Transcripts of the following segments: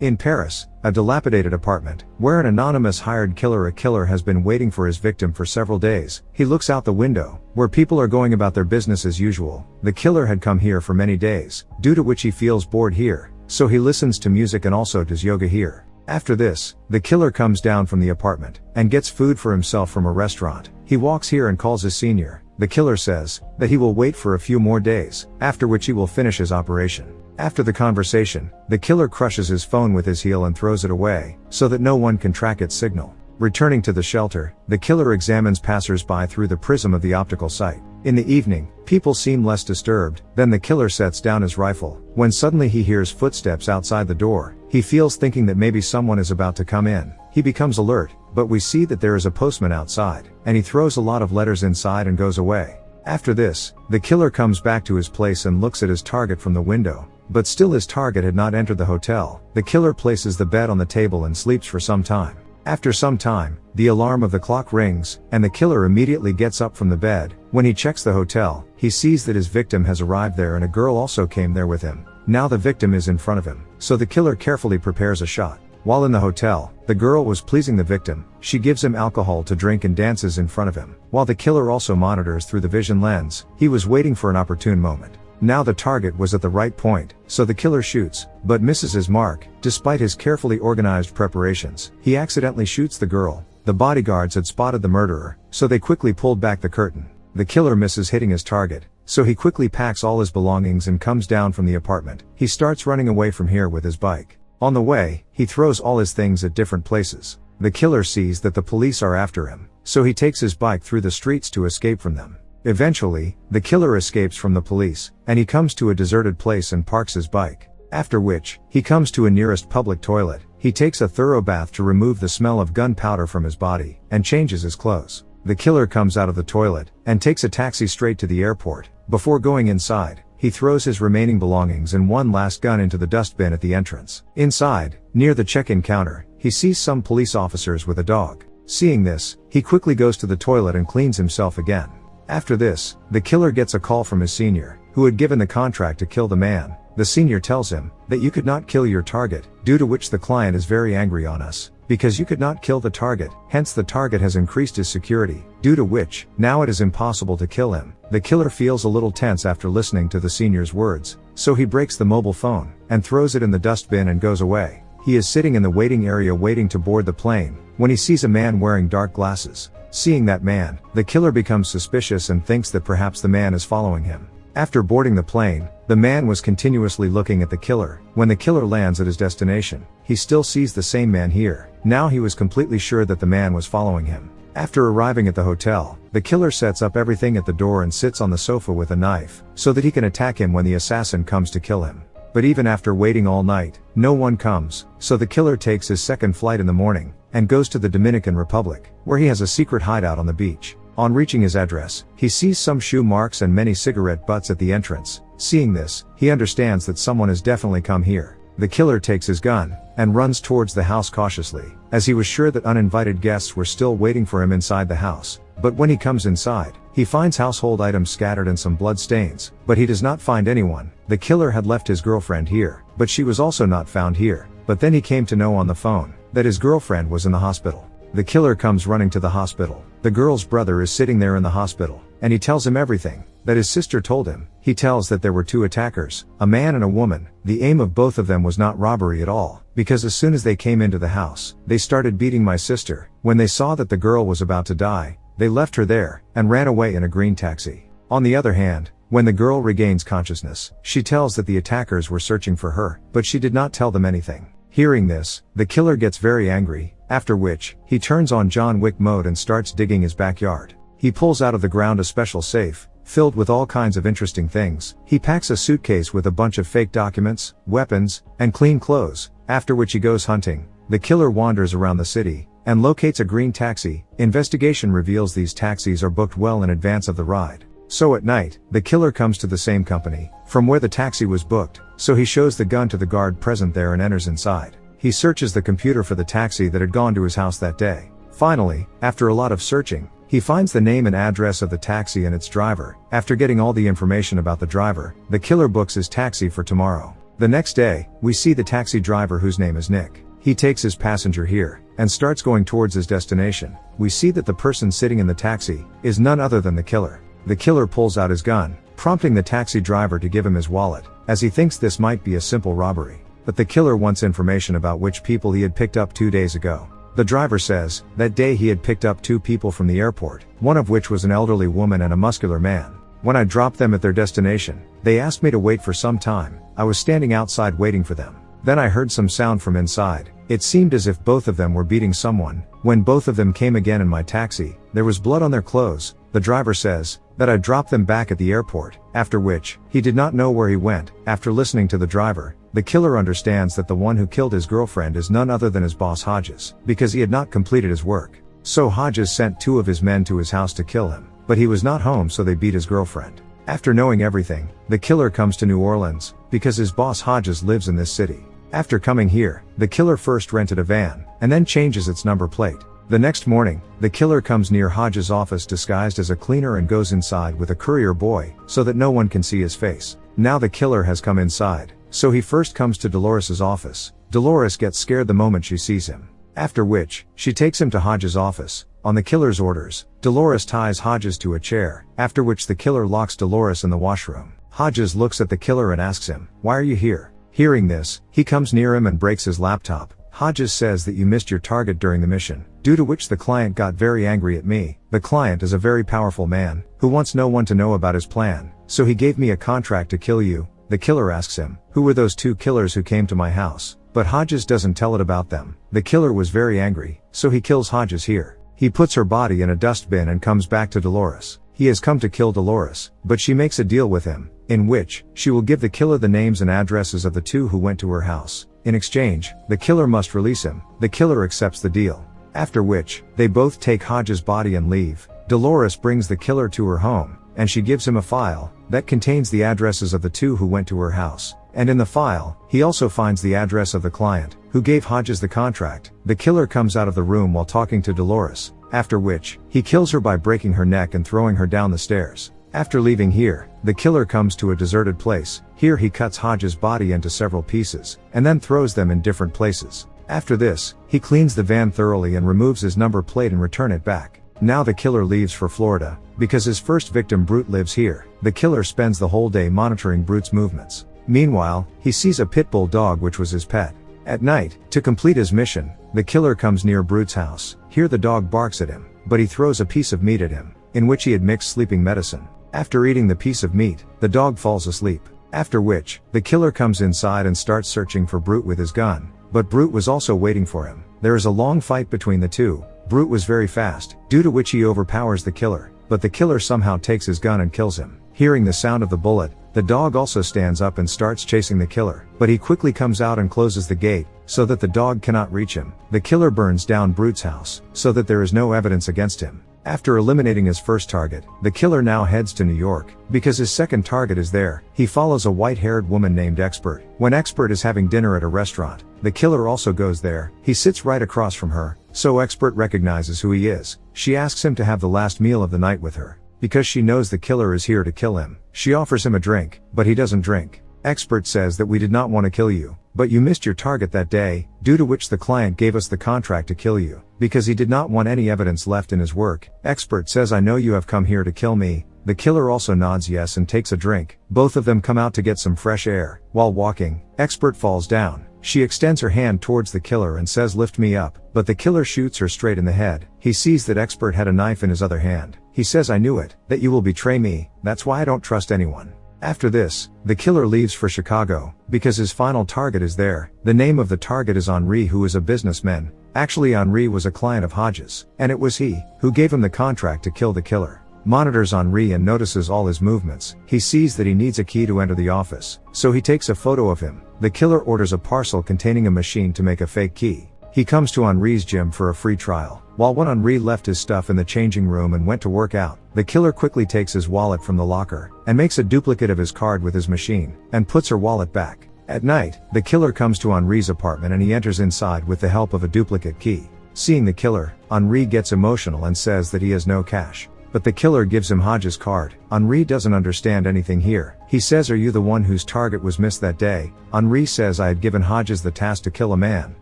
In Paris, a dilapidated apartment, where an anonymous hired killer has been waiting for his victim for several days. He looks out the window, where people are going about their business as usual. The killer had come here for many days, due to which he feels bored here, so he listens to music and also does yoga here. After this, the killer comes down from the apartment, and gets food for himself from a restaurant. He walks here and calls his senior. The killer says that he will wait for a few more days, after which he will finish his operation. After the conversation, the killer crushes his phone with his heel and throws it away, so that no one can track its signal. Returning to the shelter, the killer examines passers-by through the prism of the optical sight. In the evening, people seem less disturbed. Then the killer sets down his rifle, when suddenly he hears footsteps outside the door. He feels thinking that maybe someone is about to come in. He becomes alert, but we see that there is a postman outside, and he throws a lot of letters inside and goes away. After this, the killer comes back to his place and looks at his target from the window. But still his target had not entered the hotel. The killer places the bed on the table and sleeps for some time. After some time, the alarm of the clock rings, and the killer immediately gets up from the bed. When he checks the hotel, he sees that his victim has arrived there and a girl also came there with him. Now the victim is in front of him, so the killer carefully prepares a shot. While in the hotel, the girl was pleasing the victim. She gives him alcohol to drink and dances in front of him, while the killer also monitors through the vision lens. He was waiting for an opportune moment. Now the target was at the right point, so the killer shoots, but misses his mark. Despite his carefully organized preparations, he accidentally shoots the girl. The bodyguards had spotted the murderer, so they quickly pulled back the curtain. The killer misses hitting his target, so he quickly packs all his belongings and comes down from the apartment. He starts running away from here with his bike. On the way, he throws all his things at different places. The killer sees that the police are after him, so he takes his bike through the streets to escape from them. Eventually, the killer escapes from the police, and he comes to a deserted place and parks his bike. After which, he comes to a nearest public toilet. He takes a thorough bath to remove the smell of gunpowder from his body, and changes his clothes. The killer comes out of the toilet, and takes a taxi straight to the airport. Before going inside, he throws his remaining belongings and one last gun into the dustbin at the entrance. Inside, near the check-in counter, he sees some police officers with a dog. Seeing this, he quickly goes to the toilet and cleans himself again. After this, the killer gets a call from his senior, who had given the contract to kill the man. The senior tells him that you could not kill your target, due to which the client is very angry on us, because you could not kill the target, hence the target has increased his security, due to which, now it is impossible to kill him. The killer feels a little tense after listening to the senior's words, so he breaks the mobile phone, and throws it in the dustbin and goes away. He is sitting in the waiting area waiting to board the plane, when he sees a man wearing dark glasses. Seeing that man, the killer becomes suspicious and thinks that perhaps the man is following him. After boarding the plane, the man was continuously looking at the killer. When the killer lands at his destination, he still sees the same man here. Now he was completely sure that the man was following him. After arriving at the hotel, the killer sets up everything at the door and sits on the sofa with a knife, so that he can attack him when the assassin comes to kill him. But even after waiting all night, no one comes, so the killer takes his second flight in the morning, and goes to the Dominican Republic, where he has a secret hideout on the beach. On reaching his address, he sees some shoe marks and many cigarette butts at the entrance. Seeing this, he understands that someone has definitely come here. The killer takes his gun, and runs towards the house cautiously, as he was sure that uninvited guests were still waiting for him inside the house. But when he comes inside, he finds household items scattered and some blood stains, but he does not find anyone. The killer had left his girlfriend here, but she was also not found here. But then he came to know on the phone that his girlfriend was in the hospital. The killer comes running to the hospital. The girl's brother is sitting there in the hospital, and he tells him everything that his sister told him. He tells that there were two attackers, a man and a woman. The aim of both of them was not robbery at all, because as soon as they came into the house, they started beating my sister. When they saw that the girl was about to die, they left her there, and ran away in a green taxi. On the other hand, when the girl regains consciousness, she tells that the attackers were searching for her, but she did not tell them anything. Hearing this, the killer gets very angry, after which, he turns on John Wick mode and starts digging his backyard. He pulls out of the ground a special safe, filled with all kinds of interesting things. He packs a suitcase with a bunch of fake documents, weapons, and clean clothes, after which he goes hunting. The killer wanders around the city, and locates a green taxi. Investigation reveals these taxis are booked well in advance of the ride. So at night, the killer comes to the same company, from where the taxi was booked, so he shows the gun to the guard present there and enters inside. He searches the computer for the taxi that had gone to his house that day. Finally, after a lot of searching, he finds the name and address of the taxi and its driver. After getting all the information about the driver, the killer books his taxi for tomorrow. The next day, we see the taxi driver whose name is Nick. He takes his passenger here, and starts going towards his destination. We see that the person sitting in the taxi is none other than the killer. The killer pulls out his gun, prompting the taxi driver to give him his wallet, as he thinks this might be a simple robbery. But the killer wants information about which people he had picked up 2 days ago. The driver says, that day he had picked up 2 people from the airport, one of which was an elderly woman and a muscular man. When I dropped them at their destination, they asked me to wait for some time. I was standing outside waiting for them. Then I heard some sound from inside. It seemed as if both of them were beating someone. When both of them came again in my taxi, there was blood on their clothes. The driver says that I dropped them back at the airport, after which, he did not know where he went. After listening to the driver, the killer understands that the one who killed his girlfriend is none other than his boss Hodges, because he had not completed his work. So Hodges sent 2 of his men to his house to kill him, but he was not home, so they beat his girlfriend. After knowing everything, the killer comes to New Orleans, because his boss Hodges lives in this city. After coming here, the killer first rented a van, and then changes its number plate. The next morning, the killer comes near Hodges' office disguised as a cleaner and goes inside with a courier boy, so that no one can see his face. Now the killer has come inside, so he first comes to Dolores' office. Dolores gets scared the moment she sees him. After which, she takes him to Hodges' office. On the killer's orders, Dolores ties Hodges to a chair, after which the killer locks Dolores in the washroom. Hodges looks at the killer and asks him, "Why are you here?" Hearing this, he comes near him and breaks his laptop. Hodges says that you missed your target during the mission, due to which the client got very angry at me. The client is a very powerful man, who wants no one to know about his plan, so he gave me a contract to kill you. The killer asks him, who were those 2 killers who came to my house? But Hodges doesn't tell it about them. The killer was very angry, so he kills Hodges here. He puts her body in a dustbin and comes back to Dolores. He has come to kill Dolores, but she makes a deal with him, in which she will give the killer the names and addresses of the 2 who went to her house. In exchange, the killer must release him. The killer accepts the deal. After which, they both take Hodges' body and leave. Dolores brings the killer to her home, and she gives him a file that contains the addresses of the 2 who went to her house. And in the file, he also finds the address of the client who gave Hodges the contract. The killer comes out of the room while talking to Dolores, after which, he kills her by breaking her neck and throwing her down the stairs. After leaving here, the killer comes to a deserted place. Here he cuts Hodges' body into several pieces, and then throws them in different places. After this, he cleans the van thoroughly and removes his number plate and return it back. Now the killer leaves for Florida, because his first victim Brute lives here. The killer spends the whole day monitoring Brute's movements. Meanwhile, he sees a pit bull dog which was his pet. At night, to complete his mission, the killer comes near Brute's house. Here the dog barks at him, but he throws a piece of meat at him, in which he had mixed sleeping medicine. After eating the piece of meat, the dog falls asleep. After which, the killer comes inside and starts searching for Brute with his gun. But Brute was also waiting for him. There is a long fight between the 2. Brute was very fast, due to which he overpowers the killer, but the killer somehow takes his gun and kills him. Hearing the sound of the bullet, the dog also stands up and starts chasing the killer, but he quickly comes out and closes the gate, so that the dog cannot reach him. The killer burns down Brute's house, so that there is no evidence against him. After eliminating his first target, the killer now heads to New York, because his second target is there. He follows a white-haired woman named Expert. When Expert is having dinner at a restaurant, the killer also goes there. He sits right across from her, so Expert recognizes who he is. She asks him to have the last meal of the night with her, because she knows the killer is here to kill him. She offers him a drink, but he doesn't drink. Expert says that we did not want to kill you, but you missed your target that day, due to which the client gave us the contract to kill you, because he did not want any evidence left in his work. Expert says, I know you have come here to kill me. The killer also nods yes and takes a drink. Both of them come out to get some fresh air. While walking, Expert falls down. She extends her hand towards the killer and says, lift me up, but the killer shoots her straight in the head. He sees that Expert had a knife in his other hand. He says, I knew it, that you will betray me, that's why I don't trust anyone. After this, the killer leaves for Chicago, because his final target is there. The name of the target is Henri, who is a businessman. Actually, Henri was a client of Hodges, and it was he who gave him the contract to kill the killer. Monitors Henri and notices all his movements. He sees that he needs a key to enter the office, so he takes a photo of him. The killer orders a parcel containing a machine to make a fake key. He comes to Henri's gym for a free trial. While Henri left his stuff in the changing room and went to work out, the killer quickly takes his wallet from the locker, and makes a duplicate of his card with his machine, and puts her wallet back. At night, the killer comes to Henri's apartment and he enters inside with the help of a duplicate key. Seeing the killer, Henri gets emotional and says that he has no cash. but the killer gives him Hodges' card. Henri doesn't understand anything here. He says, "Are you the one whose target was missed that day?" Henri says, "I had given Hodges the task to kill a man.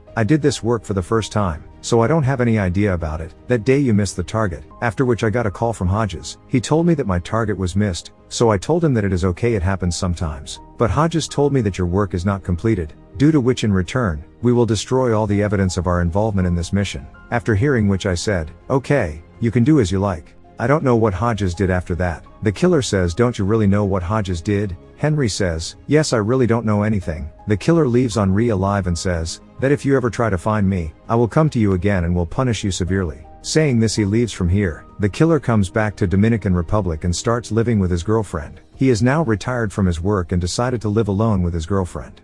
I did this work for the first time, so I don't have any idea about it. That day you missed the target." After which I got a call from Hodges. He told me that my target was missed, so I told him that it is okay, it happens sometimes. But Hodges told me that your work is not completed, due to which in return, we will destroy all the evidence of our involvement in this mission. After hearing which I said, "Okay, you can do as you like." I don't know what Hodges did after that. The killer says, "Don't you really know what Hodges did?" Henry says, "Yes, I really don't know anything." The killer leaves Henri alive and says, that if you ever try to find me, I will come to you again and will punish you severely. Saying this, he leaves from here. The killer comes back to Dominican Republic and starts living with his girlfriend. He is now retired from his work and decided to live alone with his girlfriend.